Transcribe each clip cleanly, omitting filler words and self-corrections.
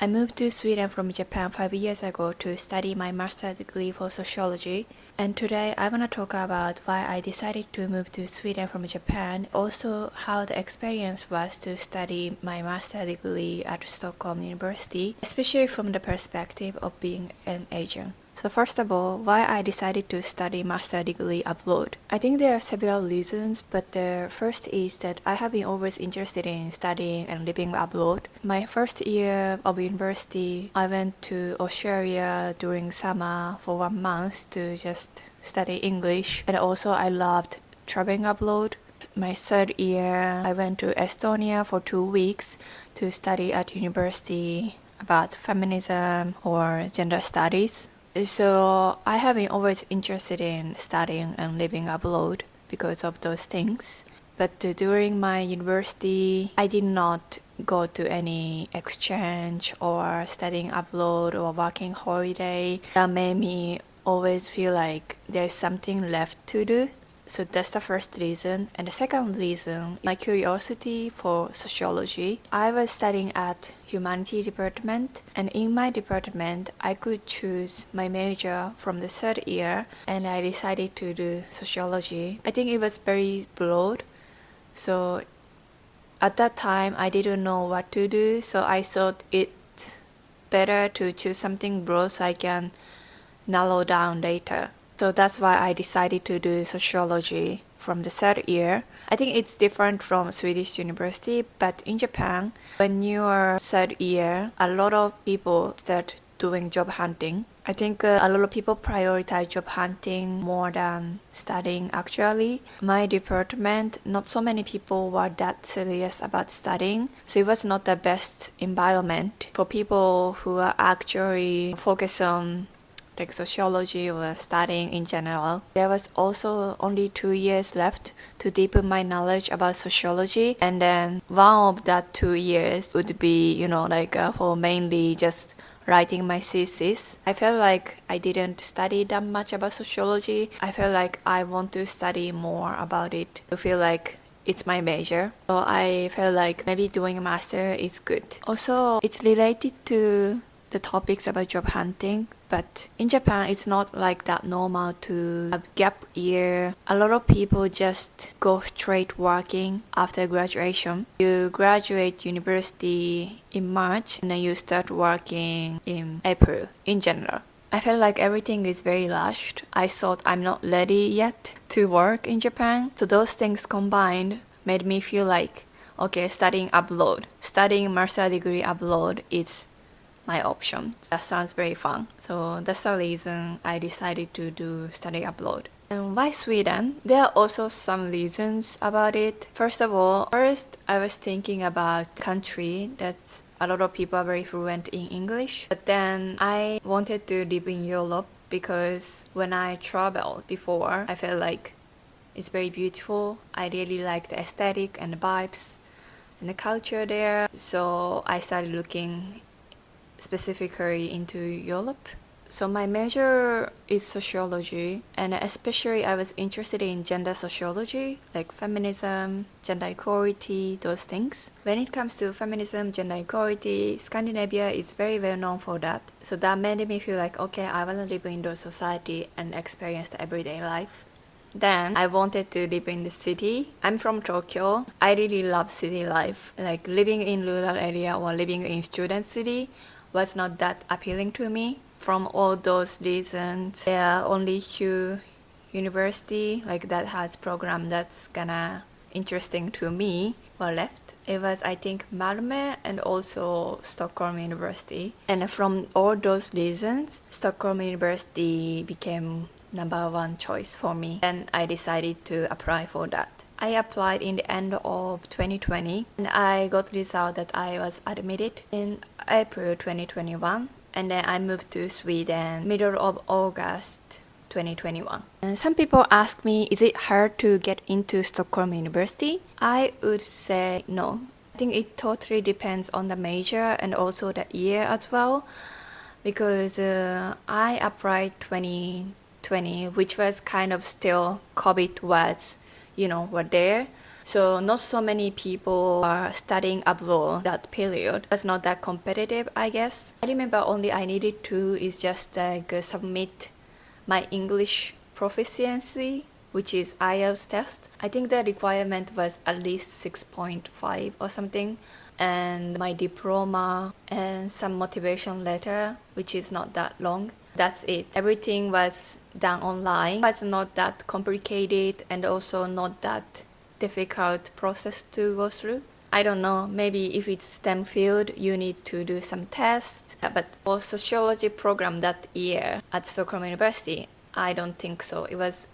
I moved to Sweden from Japan 5 years ago to study my master's degree for sociology. And today I want to talk about why I decided to move to Sweden from Japan, also how the experience was to study my master's degree at Stockholm University, especially from the perspective of being an Asian. So first of all, why I decided to study master degree abroad. I think there are several reasons, but the first is that I have been always interested in studying and living abroad. My first year of university, I went to Australia during summer for 1 month to just study English, and also I loved traveling abroad. My third year, I went to Estonia for 2 weeks to study at university about feminism or gender studies. So I have been always interested in studying and living abroad because of those things. But during my university, I did not go to any exchange or studying abroad or working holiday. That made me always feel like there's something left to do. So that's the first reason. And the second reason, my curiosity for sociology. I was studying at humanity department, and in my department, I could choose my major from the third year, and I decided to do sociology. I think it was very broad. So at that time, I didn't know what to do, so I thought it's better to choose something broad so I can narrow down later. So that's why I decided to do sociology from the third year. I think it's different from Swedish university, but in Japan, when you are third year, a lot of people start doing job hunting. I think a lot of people prioritize job hunting more than studying actually. My department, not so many people were that serious about studying, so it was not the best environment for people who are actually focused on like sociology or studying in general. There was also only 2 years left to deepen my knowledge about sociology, and then one of that 2 years would be, for mainly just writing my thesis. I felt like I didn't study that much about sociology. I felt like I want to study more about it to feel like it's my major. So I felt like maybe doing a master is good. Also, it's related to the topics about job hunting, but in Japan it's not like that normal to have gap year. A lot of people just go straight working after graduation. You graduate university in March and then you start working in April in general. I felt like everything is very rushed. I thought I'm not ready yet to work in Japan. So those things combined made me feel like, okay, studying master degree abroad is my option. That sounds very fun. So that's the reason I decided to do study abroad. And why Sweden? There are also some reasons about it. First of all, I was thinking about country that a lot of people are very fluent in English. But then I wanted to live in Europe because when I traveled before, I felt like it's very beautiful. I really like the aesthetic and the vibes and the culture there. So I started looking specifically into Europe. So my major is sociology, and especially I was interested in gender sociology, like feminism, gender equality, those things. When it comes to feminism, gender equality, Scandinavia is very well known for that. So that made me feel like, okay, I want to live in those society and experience the everyday life. Then I wanted to live in the city. I'm from Tokyo. I really love city life. Like living in rural area or living in student city was not that appealing to me. From all those reasons, there are only 2 university like that has program that's gonna interesting to me were left. It was, I think, Malmö and also Stockholm University. And from all those reasons, Stockholm University became number 1 choice for me. And I decided to apply for that. I applied in the end of 2020 and I got result that I was admitted in April 2021, and then I moved to Sweden middle of August 2021. And some people ask me, is it hard to get into Stockholm University? I would say no. I think it totally depends on the major and also the year as well, because I applied 2020, which was kind of still COVID was were there. So not so many people are studying abroad that period. It was not that competitive, I guess. I remember only I needed to is just submit my English proficiency, which is IELTS test. I think the requirement was at least 6.5 or something, and my diploma and some motivation letter, which is not that long. That's it. Everything was done online. It was not that complicated and also not that difficult process to go through. I don't know, maybe if it's STEM field, you need to do some tests. But for sociology program that year at Stockholm University, I don't think so. It was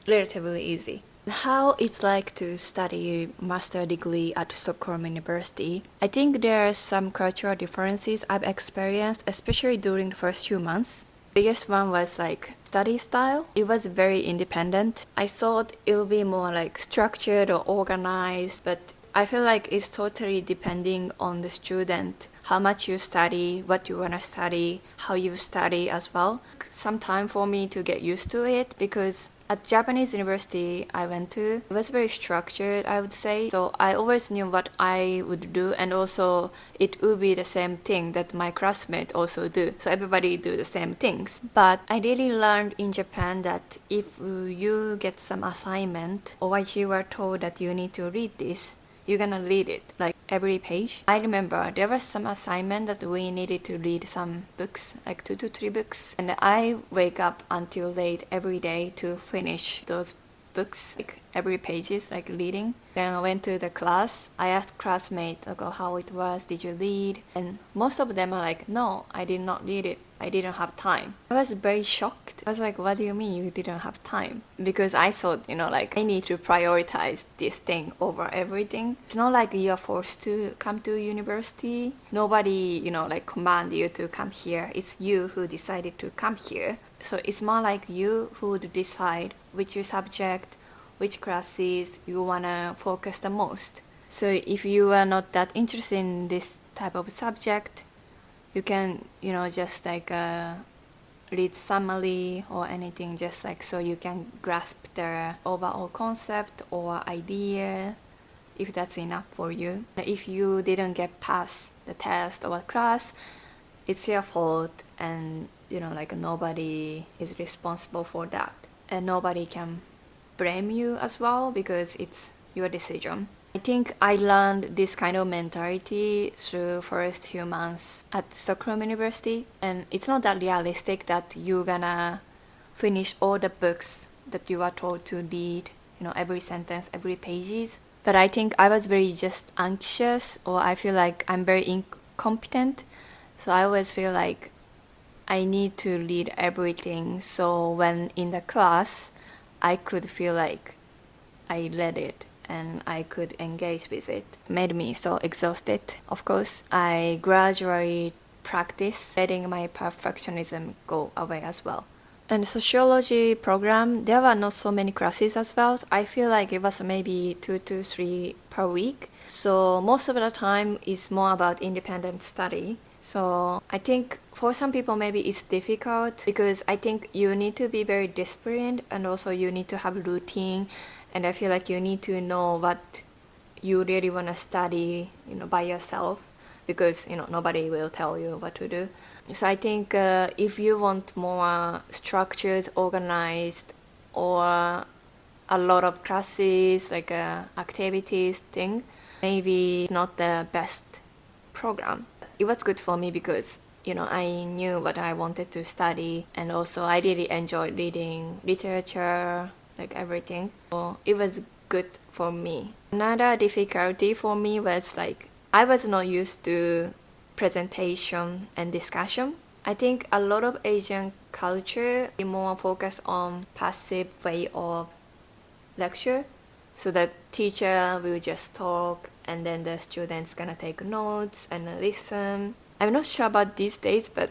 relatively easy. How it's like to study master degree at Stockholm University. I think there are some cultural differences I've experienced, especially during the first 2 months. Biggest one was like study style. It was very independent. I thought it would be more like structured or organized, but I feel like it's totally depending on the student, how much you study, what you want to study, how you study as well. Some time for me to get used to it because at Japanese university I went to, it was very structured, I would say. So I always knew what I would do, and also it would be the same thing that my classmates also do. So everybody do the same things. But I really learned in Japan that if you get some assignment or you were told that you need to read this, you're gonna read it, like every page. I remember there was some assignment that we needed to read some books, like 2 to 3 books. And I wake up until late every day to finish those books, like every pages, like reading. Then I went to the class. I asked classmates about how it was, did you read? And most of them are like, no, I did not read it. I didn't have time. I was very shocked. I was like, what do you mean you didn't have time? Because I thought, like I need to prioritize this thing over everything. It's not like you're forced to come to university. Nobody, like command you to come here. It's you who decided to come here. So it's more like you who would decide which subject, which classes you wanna focus the most. So if you are not that interested in this type of subject, you can, just like read summary or anything, just like so you can grasp the overall concept or idea, if that's enough for you. If you didn't get past the test or class, it's your fault, and like nobody is responsible for that, and nobody can blame you as well because it's your decision. I think I learned this kind of mentality through first few months at Stockholm University, and it's not that realistic that you're gonna finish all the books that you are told to read, every sentence, every pages. But I think I was very just anxious, or I feel like I'm very incompetent, so I always feel like I need to read everything, so when in the class I could feel like I read it and I could engage with it. Made me so exhausted, of course. I gradually practiced letting my perfectionism go away as well. And sociology program, there were not so many classes as well. I feel like it was maybe 2 to 3 per week. So most of the time is more about independent study. So I think for some people maybe it's difficult because I think you need to be very disciplined, and also you need to have routine, and I feel like you need to know what you really want to study, by yourself, because nobody will tell you what to do. So I think if you want more structured, organized, or a lot of classes, like activities thing, maybe not the best program. It was good for me because I knew what I wanted to study, and also I really enjoyed reading literature, like everything. So it was good for me. Another difficulty for me was like I was not used to presentation and discussion. I think a lot of Asian culture is more focused on passive way of lecture. So the teacher will just talk, and then the students gonna take notes and listen. I'm not sure about these days, but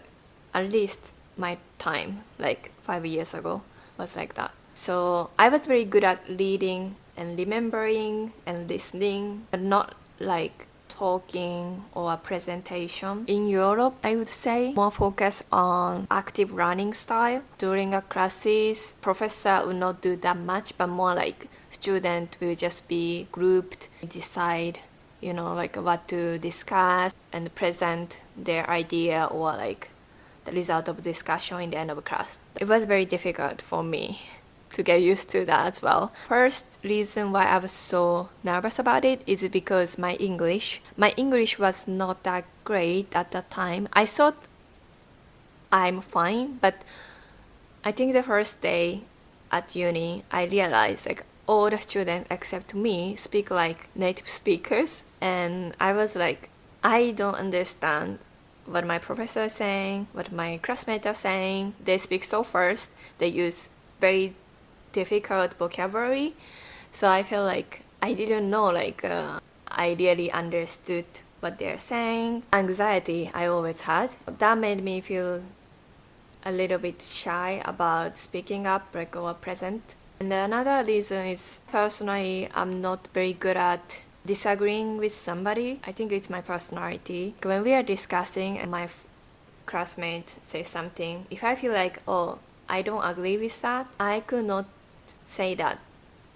at least my time, like 5 years ago, was like that. So I was very good at reading and remembering and listening, but not like talking or a presentation. In Europe, I would say more focus on active learning style. During a classes, professor would not do that much, but more like students will just be grouped, decide, like what to discuss and present their idea or like the result of discussion in the end of class. It was very difficult for me to get used to that as well. First reason why I was so nervous about it is because my English was not that great at that time. I thought I'm fine, but I think the first day at uni, I realized like all the students except me speak like native speakers, and I was like, I don't understand what my professor is saying, what my classmates are saying. They speak so fast, they use very difficult vocabulary, so I feel like I didn't know I really understood what they're saying. Anxiety I always had. That made me feel a little bit shy about speaking up or present. And another reason is personally I'm not very good at disagreeing with somebody. I think it's my personality. When we are discussing and my classmate says something, if I feel like, oh, I don't agree with that, I could not say that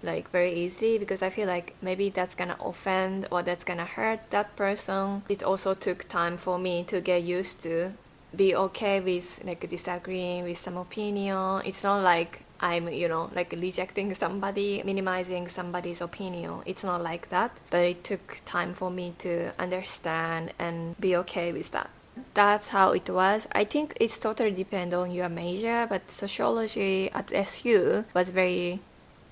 like very easily because I feel like maybe that's gonna offend or that's gonna hurt that person. It also took time for me to get used to be okay with like disagreeing with some opinion. It's not like I'm like rejecting somebody, minimizing somebody's opinion. It's not like that, but it took time for me to understand and be okay with that. That's how it was. I think it's totally depend on your major, but sociology at SU was very,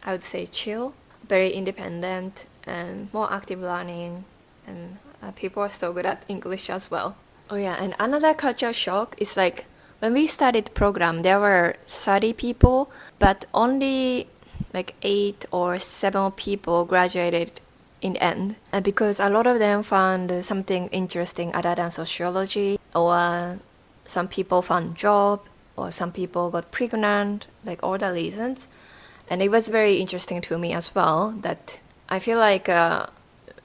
I would say, chill, very independent and more active learning, and people are so good at English as well. Oh yeah, and another culture shock is like when we started the program, there were 30 people, but only like 8 or 7 people graduated in the end. And because a lot of them found something interesting other than sociology, or some people found job, or some people got pregnant, like all the reasons. And it was very interesting to me as well that I feel like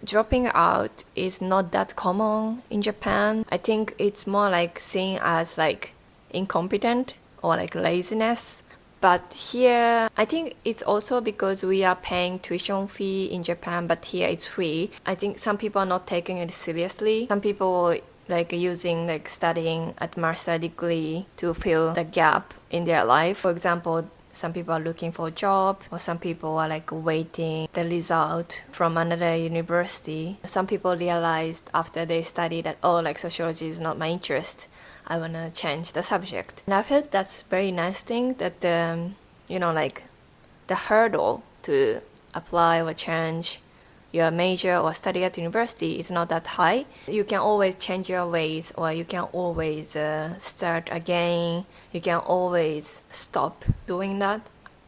dropping out is not that common in Japan. I think it's more like seen as like incompetent or like laziness. But here, I think it's also because we are paying tuition fee in Japan, but here it's free. I think some people are not taking it seriously. Some people like using like studying at master degree to fill the gap in their life. For example, some people are looking for a job, or some people are like waiting the result from another university. Some people realized after they study that, oh, like sociology is not my interest. I want to change the subject. And I felt that's very nice thing that, like the hurdle to apply or change your major or study at university is not that high. You can always change your ways, or you can always start again. You can always stop doing that.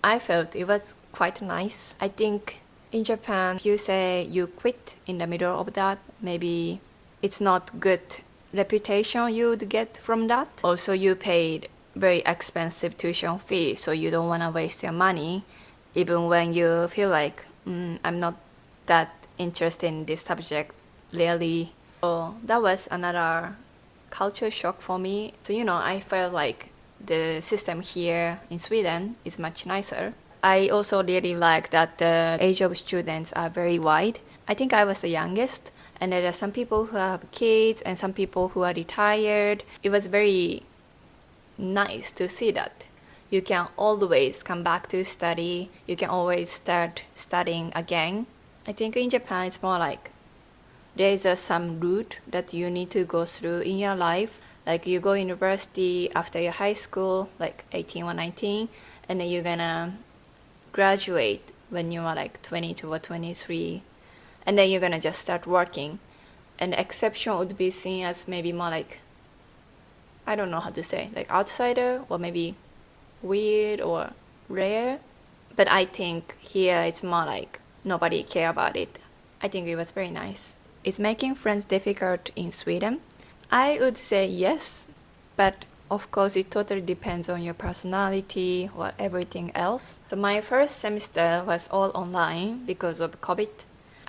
I felt it was quite nice. I think in Japan, if you say you quit in the middle of that, maybe it's not good reputation you would get from that. Also, you paid very expensive tuition fee, so you don't want to waste your money, even when you feel like I'm not that interested in this subject really. So that was another culture shock for me. So I felt like the system here in Sweden is much nicer. I also really like that the age of students are very wide. I think I was the youngest, and there are some people who have kids and some people who are retired. It was very nice to see that. You can always come back to study. You can always start studying again. I think in Japan it's more like there is some route that you need to go through in your life. Like you go university after your high school, like 18 or 19, and then you're gonna graduate when you are like 22 or 23. And then you're gonna just start working. An exception would be seen as maybe more like, I don't know how to say, like outsider, or maybe weird or rare. But I think here it's more like nobody care about it. I think it was very nice. Is making friends difficult in Sweden? I would say yes, but of course it totally depends on your personality or everything else. So my first semester was all online because of COVID.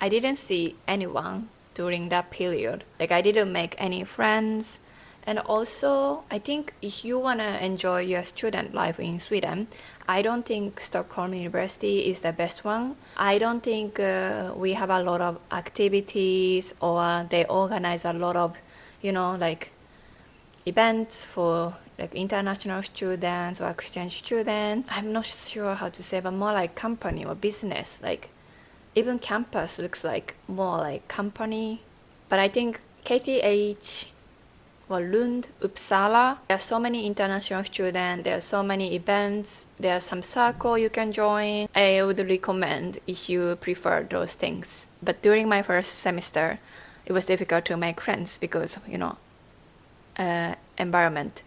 I didn't see anyone during that period. Like I didn't make any friends, And also, I think if you want to enjoy your student life in Sweden, I don't think Stockholm University is the best one. I don't think we have a lot of activities or they organize a lot of, like events for like international students or exchange students. I'm not sure how to say, but more like company or business. Like even campus looks like more like company. But I think KTH or Lund, Uppsala, there are so many international students, there are so many events, there are some circle you can join. I would recommend if you prefer those things. But during my first semester, it was difficult to make friends because, environment.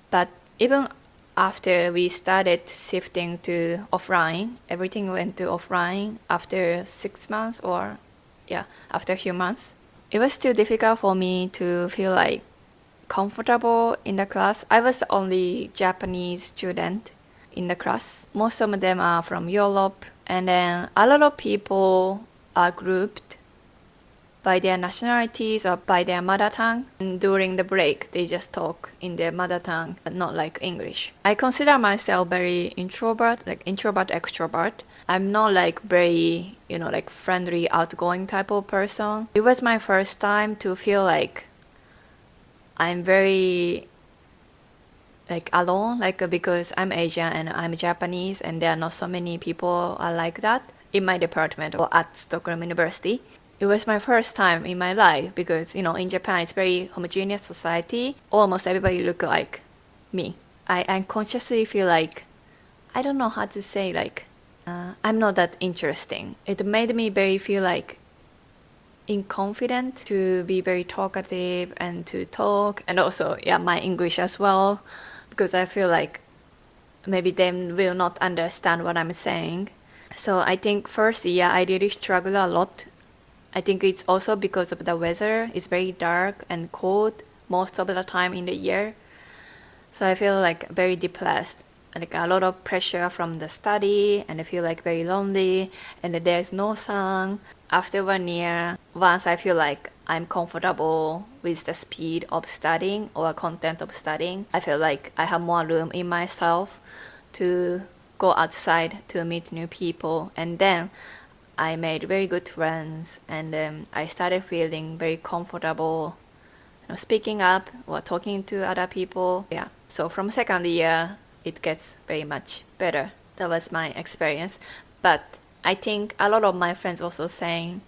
But even after we started shifting to offline, everything went to offline after 6 months after a few months. It was still difficult for me to feel like comfortable in the class. I was the only Japanese student in the class. Most of them are from Europe, and then a lot of people are grouped by their nationalities or by their mother tongue. And during the break, they just talk in their mother tongue, but not like English. I consider myself very introvert, like introvert extrovert. I'm not like very, like friendly, outgoing type of person. It was my first time to feel like I'm very like alone, because I'm Asian and I'm Japanese and there are not so many people are like that in my department or at Stockholm University. It was my first time in my life because, in Japan it's very homogeneous society. Almost everybody look like me. I unconsciously feel like, I don't know how to say, I'm not that interesting. It made me feel like inconfident to be very talkative and to talk, and also my English as well, because I feel like maybe they will not understand what I'm saying. So I think first year I really struggled a lot. I think it's also because of the weather. It's very dark and cold most of the time in the year, so I feel like very depressed, like a lot of pressure from the study, and I feel like very lonely and there's no sun. After 1 year, once I feel like I'm comfortable with the speed of studying or content of studying, I feel like I have more room in myself to go outside to meet new people. And then I made very good friends, and I started feeling very comfortable, speaking up or talking to other people. So from second year, it gets very much better. That was my experience. But I think a lot of my friends also saying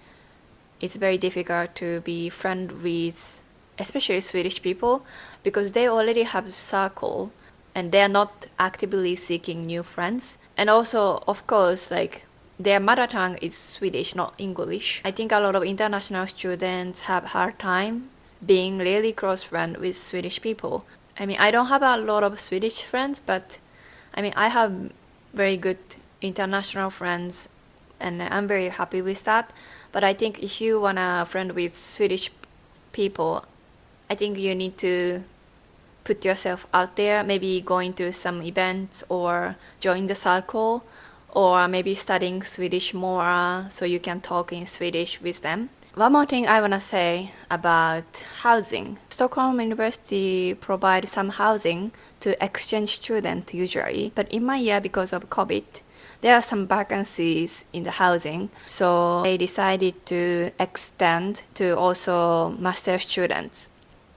it's very difficult to be friend with, especially Swedish people, because they already have a circle and they're not actively seeking new friends. And also, of course, like their mother tongue is Swedish, not English. I think a lot of international students have hard time being really close friend with Swedish people. I don't have a lot of Swedish friends, but I have very good international friends, and I'm very happy with that. But I think if you want a friend with Swedish people, I think you need to put yourself out there, maybe going to some events or join the circle, or maybe studying Swedish more so you can talk in Swedish with them. One more thing I want to say about housing. Stockholm University provides some housing to exchange students usually, but in my year, because of COVID, there are some vacancies in the housing, so they decided to extend to also master students.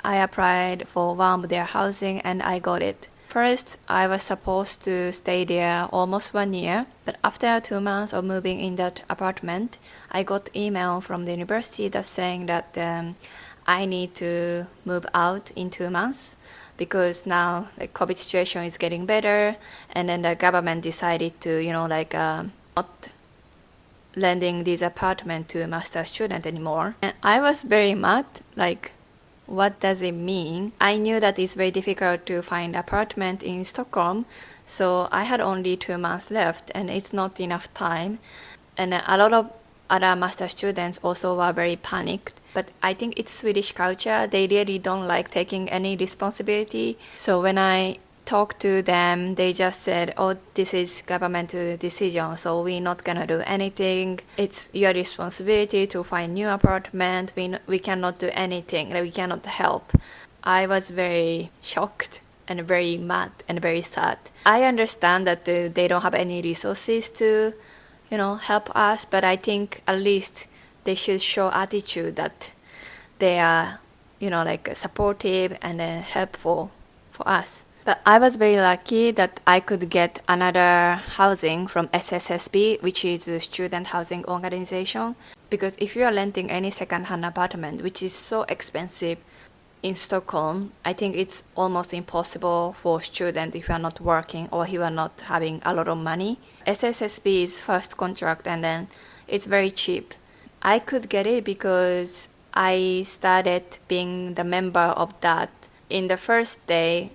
I applied for one of their housing and I got it. First, I was supposed to stay there almost 1 year, but after 2 months of moving in that apartment, I got email from the university that's saying that I need to move out in 2 months because now the COVID situation is getting better, and then the government decided to, not lending this apartment to a master student anymore. And I was very mad, what does it mean? I knew that it's very difficult to find apartment in Stockholm, so I had only 2 months left and it's not enough time. And a lot of other master students also were very panicked. But I think it's Swedish culture. They really don't like taking any responsibility. So when I talked to them, they just said, oh, this is government decision, so we're not gonna do anything. It's your responsibility to find new apartment. We cannot do anything. We cannot help. I was very shocked and very mad and very sad. I understand that they don't have any resources to, help us, but I think at least they should show attitude that they are, like supportive and helpful for us. But I was very lucky that I could get another housing from SSSB, which is a student housing organization. Because if you are renting any second-hand apartment, which is so expensive in Stockholm, I think it's almost impossible for students if you are not working or you are not having a lot of money. SSSB is first contract and then it's very cheap. I could get it because I started being the member of that in the first day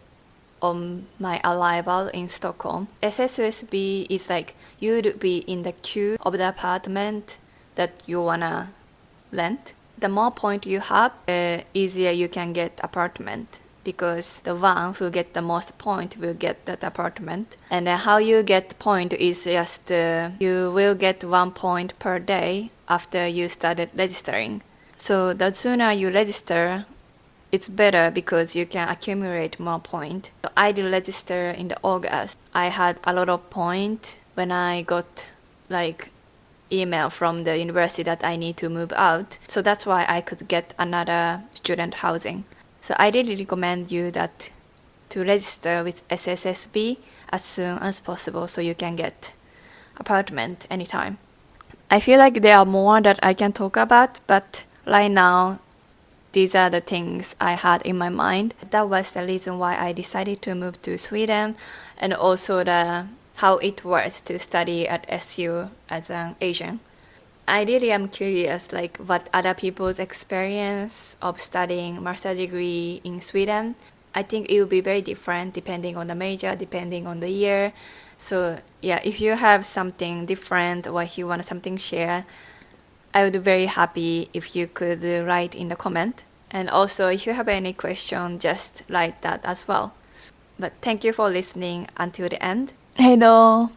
on my arrival in Stockholm. SSSB is like you'd be in the queue of the apartment that you wanna rent. The more point you have, the easier you can get apartment because the one who get the most point will get that apartment. And then how you get point is just you will get 1 point per day after you started registering. So the sooner you register, it's better because you can accumulate more points. So I did register in the August. I had a lot of points when I got like email from the university that I need to move out. So that's why I could get another student housing. So I really recommend you that to register with SSSB as soon as possible so you can get apartment anytime. I feel like there are more that I can talk about, but right now these are the things I had in my mind. That was the reason why I decided to move to Sweden, and also how it was to study at SU as an Asian. I really am curious like what other people's experience of studying master degree in Sweden. I think it will be very different depending on the major, depending on the year. So yeah, if you have something different or if you want something share, I would be very happy if you could write in the comment. And also if you have any question, just write that as well. But thank you for listening until the end. ヘイドー